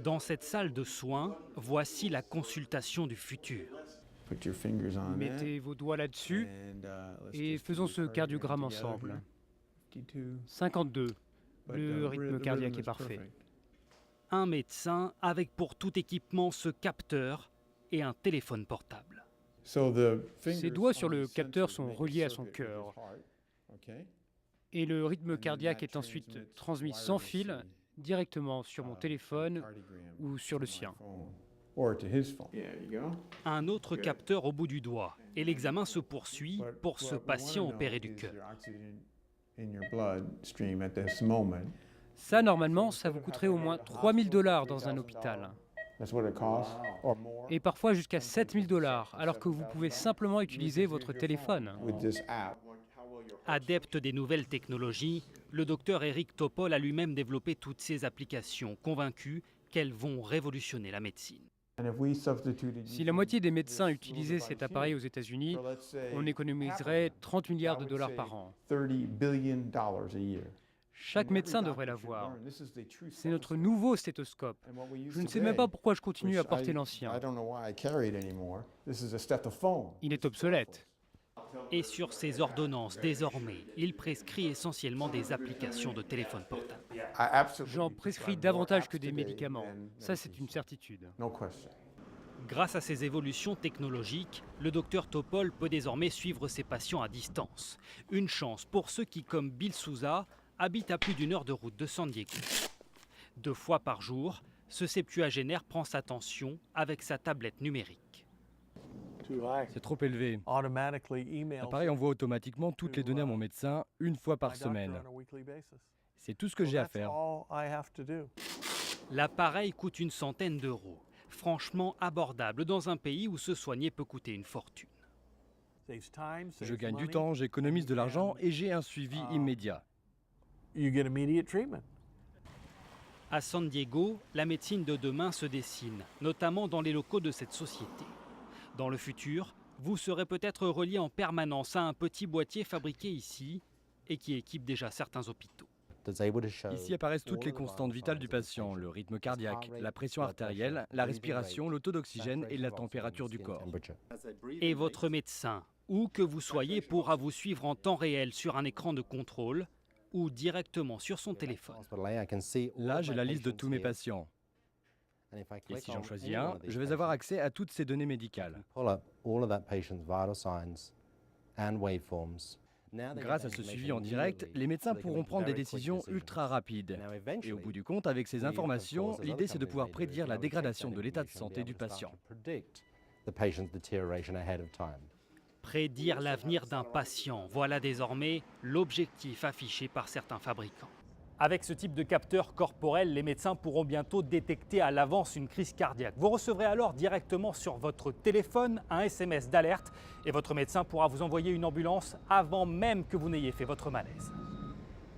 Dans cette salle de soins, voici la consultation du futur. Mettez vos doigts là-dessus et faisons ce cardiogramme ensemble. 52. Le rythme cardiaque est parfait. Un médecin avec pour tout équipement ce capteur et un téléphone portable. Ses doigts sur le capteur sont reliés à son cœur. Et le rythme cardiaque est ensuite transmis sans fil directement sur mon téléphone ou sur le sien. Un autre capteur au bout du doigt et l'examen se poursuit pour ce patient opéré du cœur. Ça, normalement, ça vous coûterait au moins 3 000 $ dans un hôpital. Et parfois jusqu'à 7 000 $, alors que vous pouvez simplement utiliser votre téléphone. Adepte des nouvelles technologies, le docteur Eric Topol a lui-même développé toutes ces applications, convaincu qu'elles vont révolutionner la médecine. Si la moitié des médecins utilisaient cet appareil aux États-Unis, on économiserait 30 milliards de dollars par an. Chaque médecin devrait l'avoir. C'est notre nouveau stéthoscope. Je ne sais même pas pourquoi je continue à porter l'ancien. Il est obsolète. Et sur ces ordonnances, désormais, il prescrit essentiellement des applications de téléphone portable. J'en prescris davantage que des médicaments. Ça, c'est une certitude. Grâce à ces évolutions technologiques, le docteur Topol peut désormais suivre ses patients à distance. Une chance pour ceux qui, comme Bill Souza, habitent à plus d'1 heure de route de San Diego. 2 fois par jour, ce septuagénaire prend sa tension avec sa tablette numérique. C'est trop élevé. L'appareil envoie automatiquement toutes les données à mon médecin 1 fois par semaine. C'est tout ce que j'ai à faire. L'appareil coûte une centaine d'euros. Franchement abordable dans un pays où se soigner peut coûter une fortune. Je gagne du temps, j'économise de l'argent et j'ai un suivi immédiat. À San Diego, la médecine de demain se dessine, notamment dans les locaux de cette société. Dans le futur, vous serez peut-être relié en permanence à un petit boîtier fabriqué ici et qui équipe déjà certains hôpitaux. Ici apparaissent toutes les constantes vitales du patient, le rythme cardiaque, la pression artérielle, la respiration, le taux d'oxygène et la température du corps. Et votre médecin, où que vous soyez, pourra vous suivre en temps réel sur un écran de contrôle ou directement sur son téléphone. Là, j'ai la liste de tous mes patients. Et si j'en choisis un, je vais avoir accès à toutes ces données médicales. Grâce à ce suivi en direct, les médecins pourront prendre des décisions ultra rapides. Et au bout du compte, avec ces informations, l'idée c'est de pouvoir prédire la dégradation de l'état de santé du patient. Prédire l'avenir d'un patient, voilà désormais l'objectif affiché par certains fabricants. Avec ce type de capteur corporel, les médecins pourront bientôt détecter à l'avance une crise cardiaque. Vous recevrez alors directement sur votre téléphone un SMS d'alerte et votre médecin pourra vous envoyer une ambulance avant même que vous n'ayez fait votre malaise.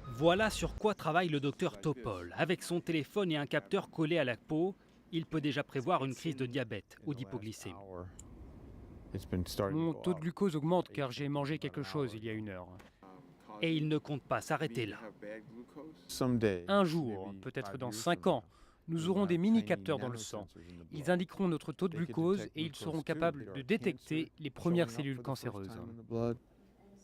Voilà sur quoi travaille le docteur Topol. Avec son téléphone et un capteur collé à la peau, il peut déjà prévoir une crise de diabète ou d'hypoglycémie. Mon taux de glucose augmente car j'ai mangé quelque chose il y a 1 heure. Et il ne compte pas s'arrêter là. Un jour, peut-être dans 5 ans, nous aurons des mini-capteurs dans le sang. Ils indiqueront notre taux de glucose et ils seront capables de détecter les premières cellules cancéreuses.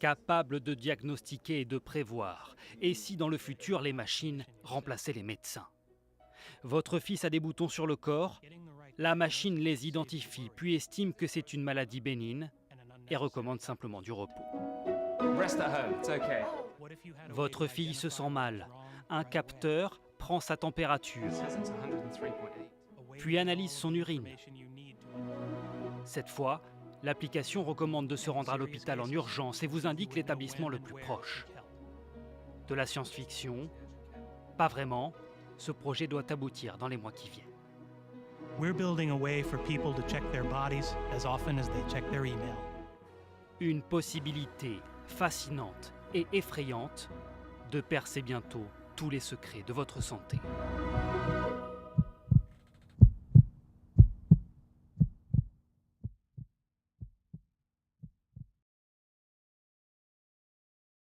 Capables de diagnostiquer et de prévoir. Et si dans le futur, les machines remplaçaient les médecins? Votre fils a des boutons sur le corps, la machine les identifie, puis estime que c'est une maladie bénigne et recommande simplement du repos. Votre fille se sent mal. Un capteur prend sa température, puis analyse son urine. Cette fois, l'application recommande de se rendre à l'hôpital en urgence et vous indique l'établissement le plus proche. De la science-fiction? Pas vraiment. Ce projet doit aboutir dans les mois qui viennent. Une possibilité fascinante et effrayante de percer bientôt tous les secrets de votre santé.